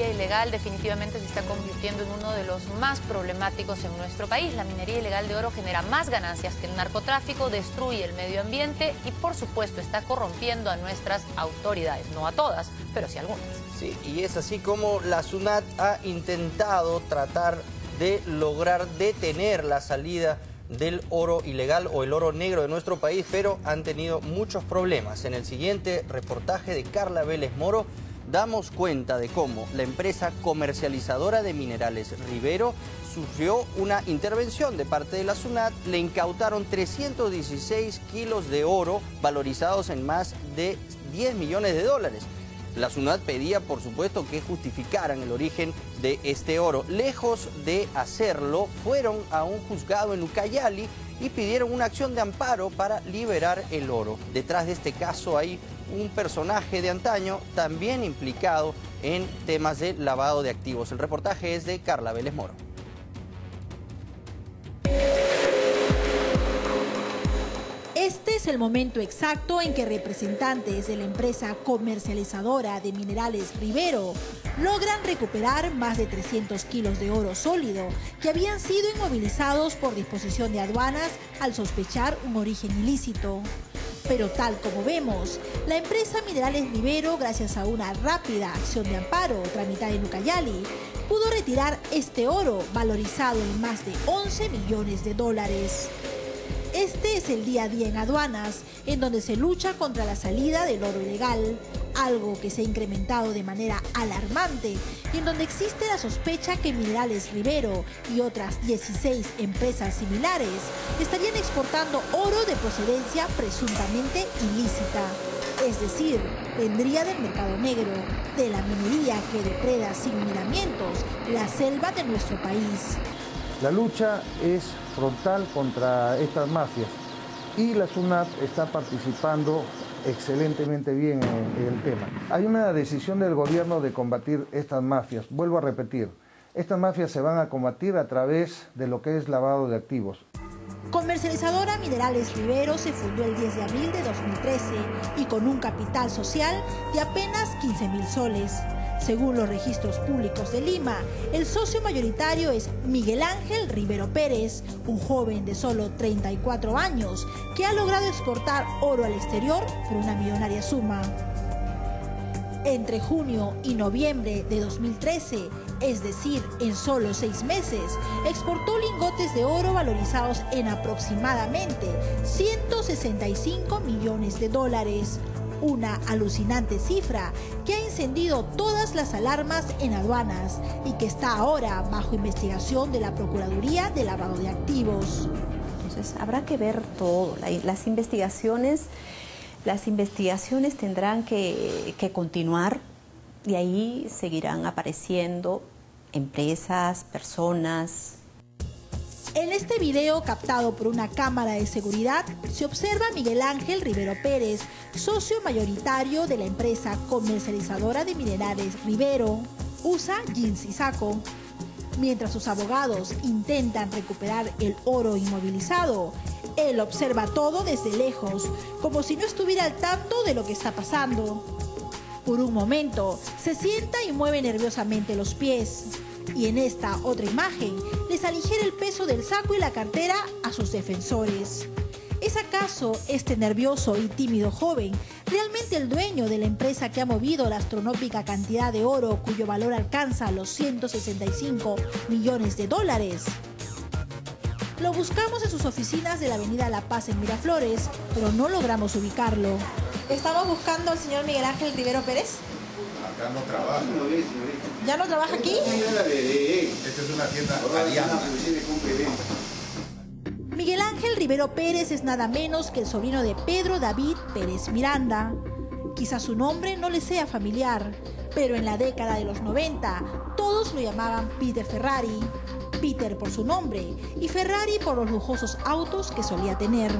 minería ilegal definitivamente se está convirtiendo en uno de los más problemáticos en nuestro país. La minería ilegal de oro genera más ganancias que el narcotráfico, destruye el medio ambiente y, por supuesto, está corrompiendo a nuestras autoridades. No a todas, pero sí a algunas. Sí, y es así como la SUNAT ha intentado tratar de lograr detener la salida del oro ilegal o el oro negro de nuestro país, pero han tenido muchos problemas. En el siguiente reportaje de Carla Vélez Moro damos cuenta de cómo la empresa comercializadora de minerales Rivero sufrió una intervención de parte de la SUNAT. Le incautaron 316 kilos de oro valorizados en más de 10 millones de dólares. La SUNAT pedía, por supuesto, que justificaran el origen de este oro. Lejos de hacerlo, fueron a un juzgado en Ucayali y pidieron una acción de amparo para liberar el oro. Detrás de este caso hay un personaje de antaño también implicado en temas de lavado de activos. El reportaje es de Carla Vélez Moro. Este es el momento exacto en que representantes de la empresa comercializadora de minerales Rivero logran recuperar más de 300 kilos de oro sólido que habían sido inmovilizados por disposición de aduanas al sospechar un origen ilícito. Pero tal como vemos, la empresa Minerales Rivero, gracias a una rápida acción de amparo tramitada en Ucayali, pudo retirar este oro valorizado en más de 11 millones de dólares. Este es el día a día en aduanas, en donde se lucha contra la salida del oro ilegal, algo que se ha incrementado de manera alarmante y en donde existe la sospecha que Minerales Rivero y otras 16 empresas similares estarían exportando oro de procedencia presuntamente ilícita. Es decir, vendría del mercado negro, de la minería que depreda sin miramientos la selva de nuestro país. La lucha es frontal contra estas mafias y la SUNAT está participando excelentemente bien en el tema. Hay una decisión del gobierno de combatir estas mafias. Vuelvo a repetir, estas mafias se van a combatir a través de lo que es lavado de activos. Comercializadora Minerales Rivero se fundó el 10 de abril de 2013 y con un capital social de apenas 15.000 soles. Según los registros públicos de Lima, el socio mayoritario es Miguel Ángel Rivero Pérez, un joven de solo 34 años que ha logrado exportar oro al exterior por una millonaria suma. Entre junio y noviembre de 2013, es decir, en solo 6 meses, exportó lingotes de oro valorizados en aproximadamente 165 millones de dólares. Una alucinante cifra que ha encendido todas las alarmas en aduanas y que está ahora bajo investigación de la Procuraduría de Lavado de Activos. Entonces habrá que ver todo, las investigaciones tendrán que continuar y ahí seguirán apareciendo empresas, personas. En este video captado por una cámara de seguridad se observa a Miguel Ángel Rivero Pérez, socio mayoritario de la empresa comercializadora de minerales Rivero. Usa jeans y saco. Mientras sus abogados intentan recuperar el oro inmovilizado, él observa todo desde lejos, como si no estuviera al tanto de lo que está pasando. Por un momento, se sienta y mueve nerviosamente los pies. Y en esta otra imagen, les aligera el peso del saco y la cartera a sus defensores. ¿Es acaso este nervioso y tímido joven realmente el dueño de la empresa que ha movido la astronómica cantidad de oro cuyo valor alcanza los 165 millones de dólares? Lo buscamos en sus oficinas de la avenida La Paz en Miraflores, pero no logramos ubicarlo. ¿Estamos buscando al señor Miguel Ángel Rivero Pérez? Acá no trabaja. ¿Ya no trabaja aquí? Esta es una tienda aliada. Miguel Ángel Rivero Pérez es nada menos que el sobrino de Pedro David Pérez Miranda. Quizás su nombre no le sea familiar, pero en la década de los 90 todos lo llamaban Peter Ferrari. Peter por su nombre y Ferrari por los lujosos autos que solía tener.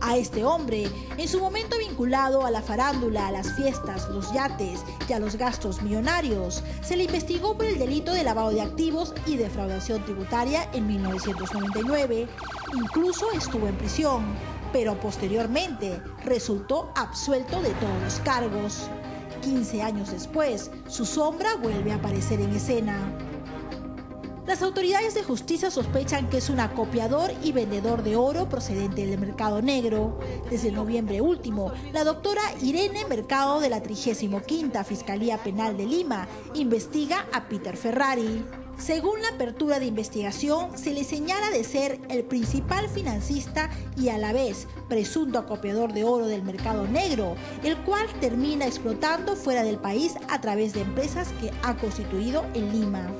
A este hombre, en su momento vinculado a la farándula, a las fiestas, los yates y a los gastos millonarios, se le investigó por el delito de lavado de activos y defraudación tributaria en 1999. Incluso estuvo en prisión, pero posteriormente resultó absuelto de todos los cargos. 15 años después, su sombra vuelve a aparecer en escena. Las autoridades de justicia sospechan que es un acopiador y vendedor de oro procedente del mercado negro. Desde noviembre último, la doctora Irene Mercado de la 35ª Fiscalía Penal de Lima investiga a Peter Ferrari. Según la apertura de investigación, se le señala de ser el principal financista y a la vez presunto acopiador de oro del mercado negro, el cual termina explotando fuera del país a través de empresas que ha constituido en Lima.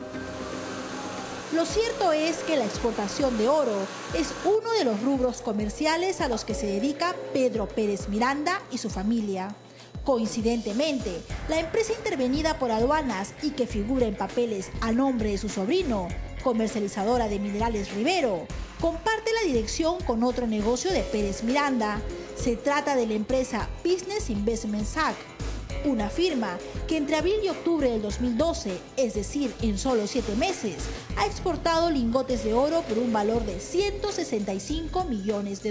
Lo cierto es que la exportación de oro es uno de los rubros comerciales a los que se dedica Pedro Pérez Miranda y su familia. Coincidentemente, la empresa intervenida por aduanas y que figura en papeles a nombre de su sobrino, comercializadora de minerales Rivero, comparte la dirección con otro negocio de Pérez Miranda. Se trata de la empresa Business Investment SAC, una firma que entre abril y octubre del 2012, es decir, en solo 7 meses, ha exportado lingotes de oro por un valor de $165 millones.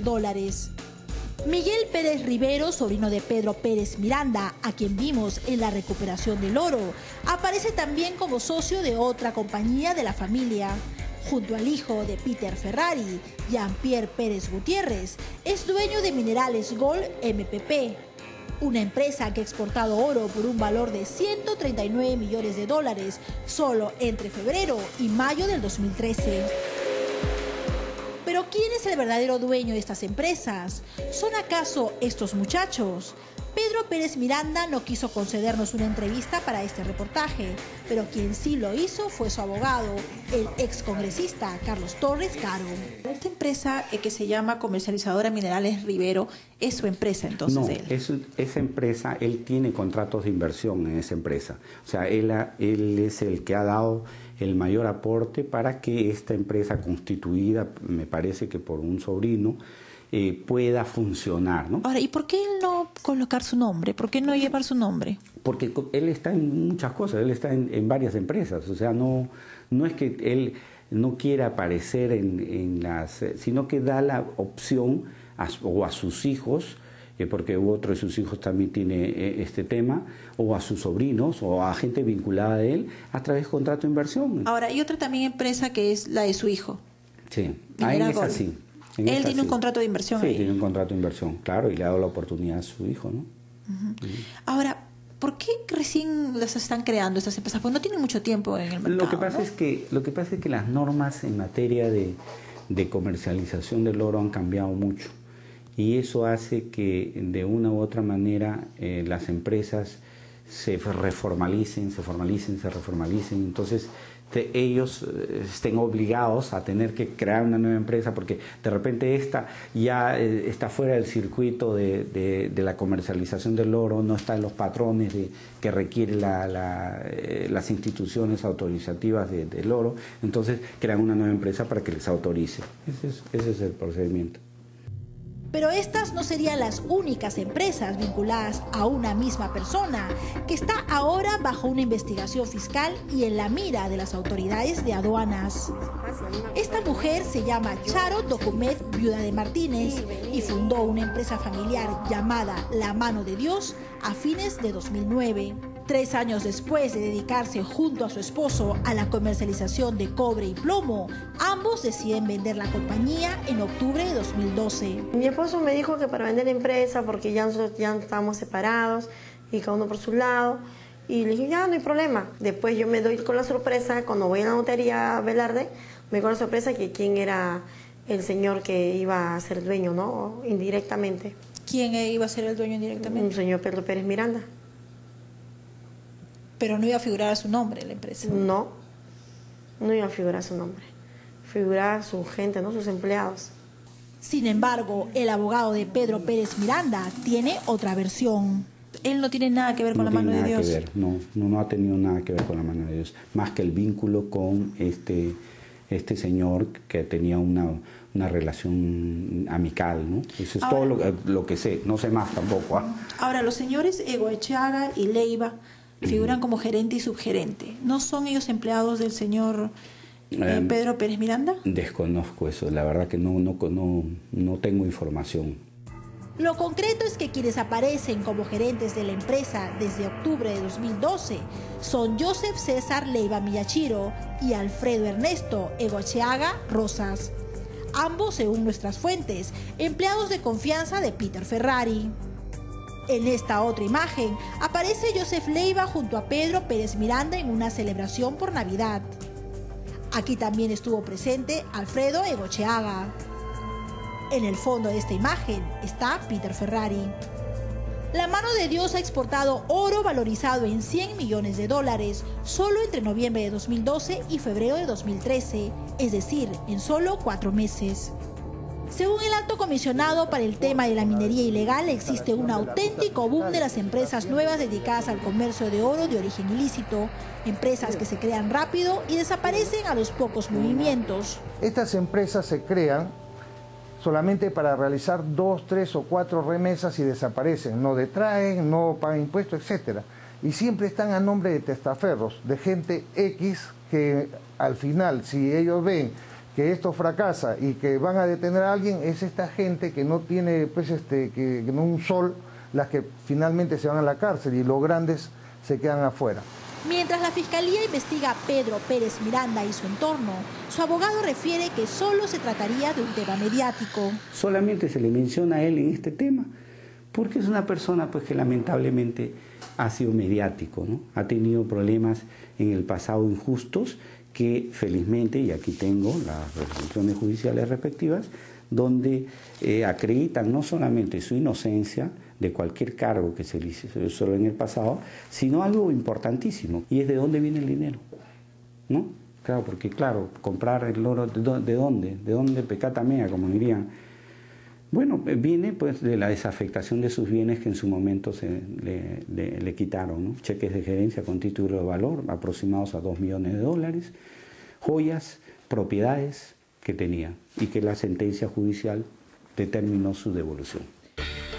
Miguel Pérez Rivero, sobrino de Pedro Pérez Miranda, a quien vimos en la recuperación del oro, aparece también como socio de otra compañía de la familia. Junto al hijo de Peter Ferrari, Jean-Pierre Pérez Gutiérrez, es dueño de Minerales Gold MPP, una empresa que ha exportado oro por un valor de $139 millones solo entre febrero y mayo del 2013. Pero ¿quién es el verdadero dueño de estas empresas? ¿Son acaso estos muchachos? Pedro Pérez Miranda no quiso concedernos una entrevista para este reportaje, pero quien sí lo hizo fue su abogado, el excongresista Carlos Torres Caro. Esta empresa que se llama Comercializadora Minerales Rivero, ¿es su empresa entonces? No, él? esa empresa, él tiene contratos de inversión en esa empresa. O sea, él es el que ha dado el mayor aporte para que esta empresa constituida, me parece que por un sobrino, pueda funcionar, ¿no? Ahora, ¿y por qué él no colocar su nombre? ¿Por qué no llevar su nombre? Porque él está en muchas cosas, él está en varias empresas, o sea, no es que él no quiera aparecer en las, sino que da la opción o a sus hijos, porque otro de sus hijos también tiene este tema, o a sus sobrinos, o a gente vinculada a él, a través de contrato de inversión. Ahora, hay otra también empresa que es la de su hijo. Sí, ahí es así. Él tiene un contrato de inversión. Sí, ahí. tiene un contrato de inversión, claro, y le ha dado la oportunidad a su hijo, ¿no? Ahora, ¿por qué recién las están creando estas empresas? Pues no tienen mucho tiempo en el mercado. Lo que pasa es que las normas en materia de comercialización del oro han cambiado mucho, y eso hace que de una u otra manera las empresas se reformalicen, entonces ellos estén obligados a tener que crear una nueva empresa porque de repente esta ya está fuera del circuito de la comercialización del oro, no está en los patrones que requieren las instituciones autorizativas del oro, entonces crean una nueva empresa para que les autorice. Ese es el procedimiento. Pero estas no serían las únicas empresas vinculadas a una misma persona, que está ahora bajo una investigación fiscal y en la mira de las autoridades de aduanas. Esta mujer se llama Charo Documet, viuda de Martínez, y fundó una empresa familiar llamada La Mano de Dios a fines de 2009. 3 años después de dedicarse junto a su esposo a la comercialización de cobre y plomo, ambos deciden vender la compañía en octubre de 2012. Mi esposo me dijo que para vender la empresa, porque ya nosotros ya estábamos separados y cada uno por su lado, y le dije, ya, no hay problema. Después yo me doy con la sorpresa, cuando voy a la notaría Velarde, me doy con la sorpresa que quién era el señor que iba a ser dueño, ¿no? Indirectamente. ¿Quién iba a ser el dueño indirectamente? Un señor Pedro Pérez Miranda. Pero no iba a figurar su nombre en la empresa. No iba a figurar su nombre. Figurar su gente, ¿no? Sus empleados. Sin embargo, el abogado de Pedro Pérez Miranda tiene otra versión. Él no tiene nada que ver con la mano de Dios. No ha tenido nada que ver con la mano de Dios, más que el vínculo con este señor que tenía una relación amical, ¿no? Eso es todo lo que sé, no sé más tampoco. Ahora, los señores Egoechaga y Leiva figuran como gerente y subgerente. ¿No son ellos empleados del señor Pedro Pérez Miranda? Desconozco eso, la verdad que no tengo información. Lo concreto es que quienes aparecen como gerentes de la empresa desde octubre de 2012 son Joseph César Leiva Miyachiro y Alfredo Ernesto Egocheaga Rosas. Ambos, según nuestras fuentes, empleados de confianza de Peter Ferrari. En esta otra imagen aparece Joseph Leiva junto a Pedro Pérez Miranda en una celebración por Navidad. Aquí también estuvo presente Alfredo Egocheaga. En el fondo de esta imagen está Peter Ferrari. La mano de Dios ha exportado oro valorizado en $100 millones solo entre noviembre de 2012 y febrero de 2013, es decir, en solo 4 meses. Según el alto comisionado para el tema de la minería ilegal, existe un auténtico boom de las empresas nuevas dedicadas al comercio de oro de origen ilícito, empresas que se crean rápido y desaparecen a los pocos movimientos. Estas empresas se crean solamente para realizar 2, 3 o 4 remesas y desaparecen, no detraen, no pagan impuestos, etc. Y siempre están a nombre de testaferros, de gente X que al final, si ellos ven que esto fracasa y que van a detener a alguien, es esta gente que no tiene pues que no un sol, las que finalmente se van a la cárcel y los grandes se quedan afuera. Mientras la Fiscalía investiga a Pedro Pérez Miranda y su entorno, su abogado refiere que solo se trataría de un tema mediático. Solamente se le menciona a él en este tema porque es una persona pues, que lamentablemente ha sido mediático, ¿no? Ha tenido problemas en el pasado injustos que felizmente, y aquí tengo las resoluciones judiciales respectivas, donde acreditan no solamente su inocencia de cualquier cargo que se le hizo solo en el pasado, sino algo importantísimo, y es de dónde viene el dinero, ¿no? Claro, porque claro, comprar el oro, ¿de dónde? ¿De dónde pecata mea, como dirían? Bueno, viene pues de la desafectación de sus bienes que en su momento le quitaron, ¿no? Cheques de gerencia con título de valor aproximados a $2 millones, joyas, propiedades que tenía y que la sentencia judicial determinó su devolución.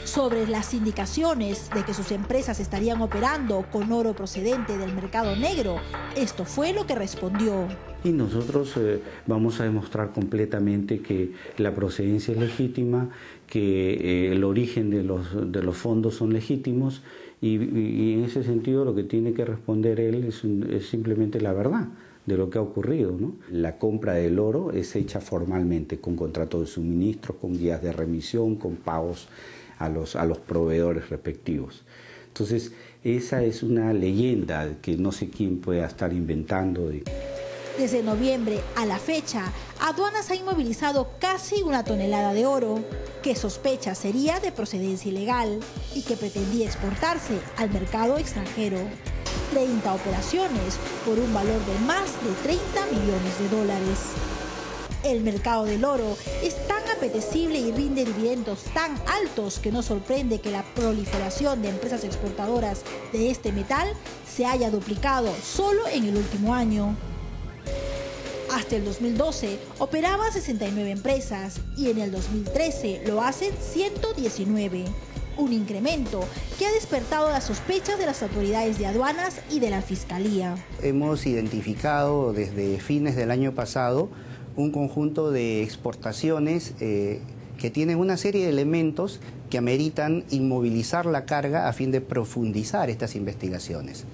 Sobre las indicaciones de que sus empresas estarían operando con oro procedente del mercado negro, esto fue lo que respondió. Y nosotros vamos a demostrar completamente que la procedencia es legítima, que el origen de los fondos son legítimos y en ese sentido lo que tiene que responder él es simplemente la verdad de lo que ha ocurrido, ¿no? La compra del oro es hecha formalmente con contrato de suministro, con guías de remisión, con pagos a los proveedores respectivos. Entonces, esa es una leyenda que no sé quién pueda estar inventando. Desde noviembre a la fecha, Aduanas ha inmovilizado casi 1 tonelada de oro, que sospecha sería de procedencia ilegal y que pretendía exportarse al mercado extranjero. 30 operaciones por un valor de más de $30 millones. El mercado del oro es tan apetecible y rinde dividendos tan altos que no sorprende que la proliferación de empresas exportadoras de este metal se haya duplicado solo en el último año. Hasta el 2012 operaban 69 empresas y en el 2013 lo hacen 119. Un incremento que ha despertado las sospechas de las autoridades de aduanas y de la Fiscalía. Hemos identificado desde fines del año pasado un conjunto de exportaciones que tienen una serie de elementos que ameritan inmovilizar la carga a fin de profundizar estas investigaciones.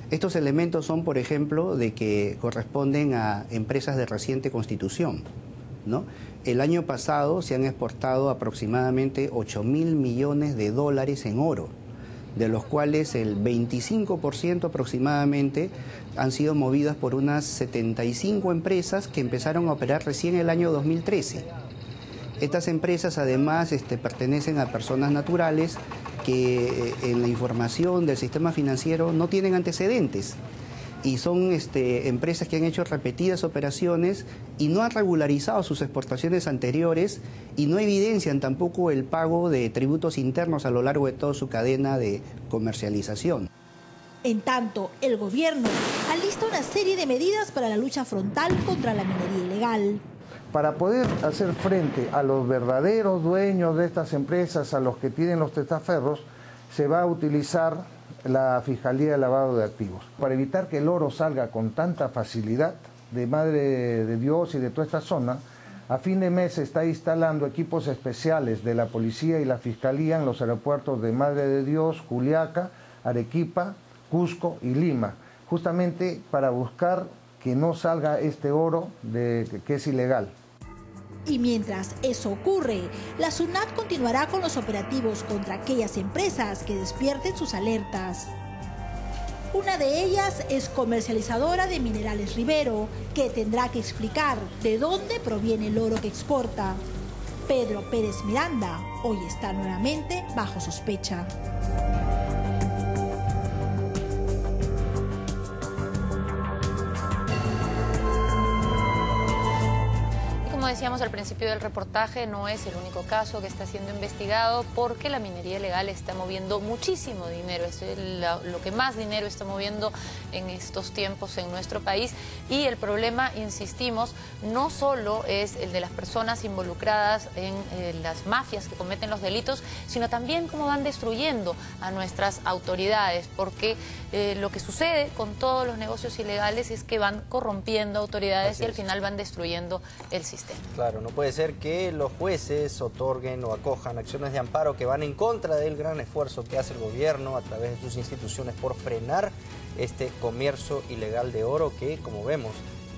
Estos elementos son, por ejemplo, de que corresponden a empresas de reciente constitución, ¿no? El año pasado se han exportado aproximadamente $8.000 millones en oro, de los cuales el 25% aproximadamente han sido movidas por unas 75 empresas que empezaron a operar recién el año 2013. Estas empresas además pertenecen a personas naturales que en la información del sistema financiero no tienen antecedentes y son empresas que han hecho repetidas operaciones y no han regularizado sus exportaciones anteriores y no evidencian tampoco el pago de tributos internos a lo largo de toda su cadena de comercialización. En tanto, el gobierno alista una serie de medidas para la lucha frontal contra la minería ilegal. Para poder hacer frente a los verdaderos dueños de estas empresas, a los que tienen los testaferros, se va a utilizar la Fiscalía de Lavado de Activos. Para evitar que el oro salga con tanta facilidad de Madre de Dios y de toda esta zona, A fin de mes se está instalando equipos especiales de la policía y la fiscalía en los aeropuertos de Madre de Dios, Juliaca, Arequipa, Cusco y Lima, justamente para buscar que no salga este oro que es ilegal. Y mientras eso ocurre, la SUNAT continuará con los operativos contra aquellas empresas que despierten sus alertas. Una de ellas es Comercializadora de Minerales Rivero, que tendrá que explicar de dónde proviene el oro que exporta. Pedro Pérez Miranda hoy está nuevamente bajo sospecha. Como decíamos al principio del reportaje, no es el único caso que está siendo investigado porque la minería ilegal está moviendo muchísimo dinero, es lo que más dinero está moviendo en estos tiempos en nuestro país y el problema, insistimos, no solo es el de las personas involucradas en las mafias que cometen los delitos, sino también cómo van destruyendo a nuestras autoridades, porque lo que sucede con todos los negocios ilegales es que van corrompiendo autoridades y al final van destruyendo el sistema. Claro, no puede ser que los jueces otorguen o acojan acciones de amparo que van en contra del gran esfuerzo que hace el gobierno a través de sus instituciones por frenar este comercio ilegal de oro que, como vemos,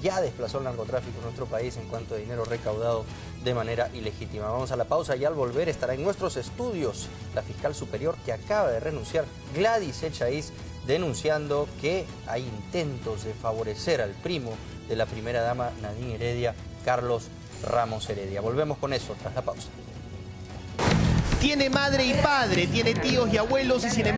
ya desplazó el narcotráfico en nuestro país en cuanto a dinero recaudado de manera ilegítima. Vamos a la pausa y al volver estará en nuestros estudios la fiscal superior que acaba de renunciar, Gladys Echaíz, denunciando que hay intentos de favorecer al primo de la primera dama Nadine Heredia, Carlos Ramos Heredia. Volvemos con eso tras la pausa. Tiene madre y padre, tiene tíos y abuelos y sin embargo